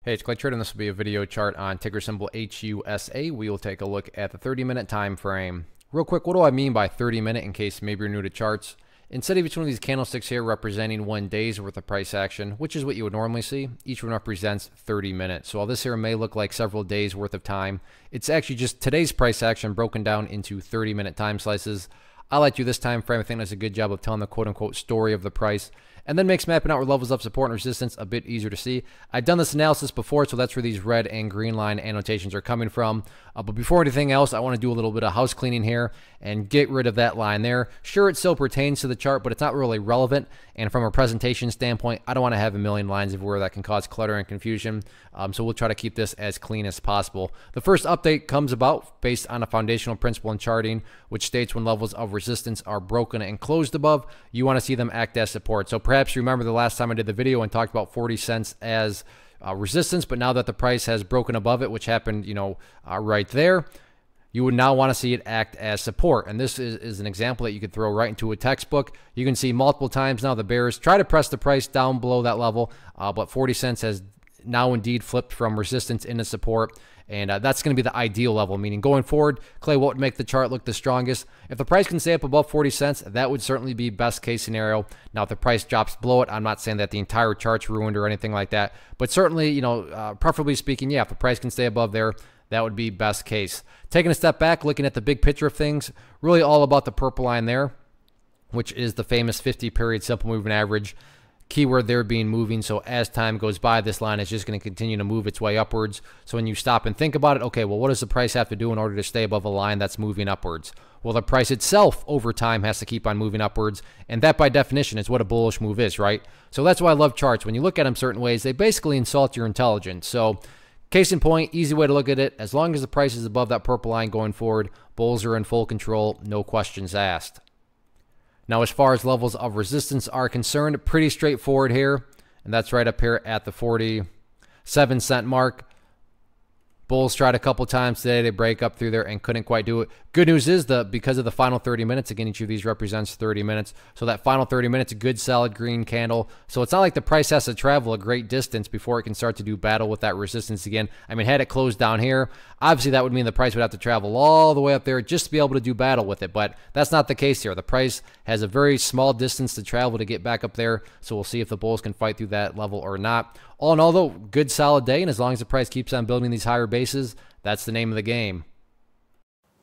Hey, it's Clay Trader, and this will be a video chart on ticker symbol HUSA. We will take a look at the 30-minute time frame. Real quick, what do I mean by 30-minute in case maybe you're new to charts? Instead of each one of these candlesticks here representing 1 day's worth of price action, which is what you would normally see, each one represents 30 minutes. So while this here may look like several days worth of time, it's actually just today's price action broken down into 30-minute time slices. I like to do this time frame. I think that's a good job of telling the quote-unquote story of the price, and then makes mapping out where levels of support and resistance a bit easier to see. I've done this analysis before, so that's where these red and green line annotations are coming from. But before anything else, I want to do a little bit of house cleaning here and get rid of that line there. Sure, it still pertains to the chart, but it's not really relevant. And from a presentation standpoint, I don't want to have a million lines everywhere that can cause clutter and confusion. So we'll try to keep this as clean as possible. The first update comes about based on a foundational principle in charting, which states when levels of resistance are broken and closed above, you want to see them act as support. So perhaps you remember the last time I did the video and talked about 40 cents as resistance, but now that the price has broken above it, which happened, right there, you would now want to see it act as support. And this is an example that you could throw right into a textbook. You can see multiple times now the bears try to press the price down below that level, but 40 cents has now indeed flipped from resistance into support. And that's going to be the ideal level, meaning going forward, Clay, what would make the chart look the strongest? If the price can stay up above 40 cents, that would certainly be best case scenario. Now, if the price drops below it, I'm not saying that the entire chart's ruined or anything like that, but certainly, preferably speaking, yeah, if the price can stay above there, that would be best case. Taking a step back, looking at the big picture of things, really all about the purple line there, which is the famous 50-period simple moving average. Keyword there being moving, so as time goes by, this line is just going to continue to move its way upwards. So when you stop and think about it, okay, well, what does the price have to do in order to stay above a line that's moving upwards? Well, the price itself over time has to keep on moving upwards, and that by definition is what a bullish move is, right? So that's why I love charts. When you look at them certain ways, they basically insult your intelligence. So case in point, easy way to look at it, as long as the price is above that purple line going forward, bulls are in full control, no questions asked. Now, as far as levels of resistance are concerned, pretty straightforward here, and that's right up here at the 47-cent mark. Bulls tried a couple times today to break up through there and couldn't quite do it. Good news is because of the final 30 minutes, again, each of these represents 30 minutes. So that final 30 minutes, a good solid green candle. So it's not like the price has to travel a great distance before it can start to do battle with that resistance again. I mean, had it closed down here, obviously that would mean the price would have to travel all the way up there just to be able to do battle with it. But that's not the case here. The price has a very small distance to travel to get back up there. So we'll see if the bulls can fight through that level or not. All in all, though, good solid day. And as long as the price keeps on building these higher bases, that's the name of the game.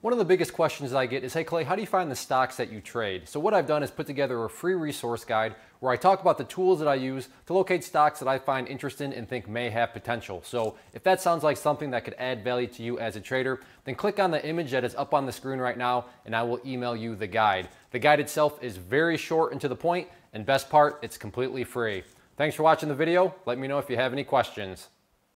One of the biggest questions that I get is, hey Clay, how do you find the stocks that you trade? So what I've done is put together a free resource guide where I talk about the tools that I use to locate stocks that I find interesting and think may have potential. So if that sounds like something that could add value to you as a trader, then click on the image that is up on the screen right now and I will email you the guide. The guide itself is very short and to the point, and best part, it's completely free. Thanks for watching the video. Let me know if you have any questions.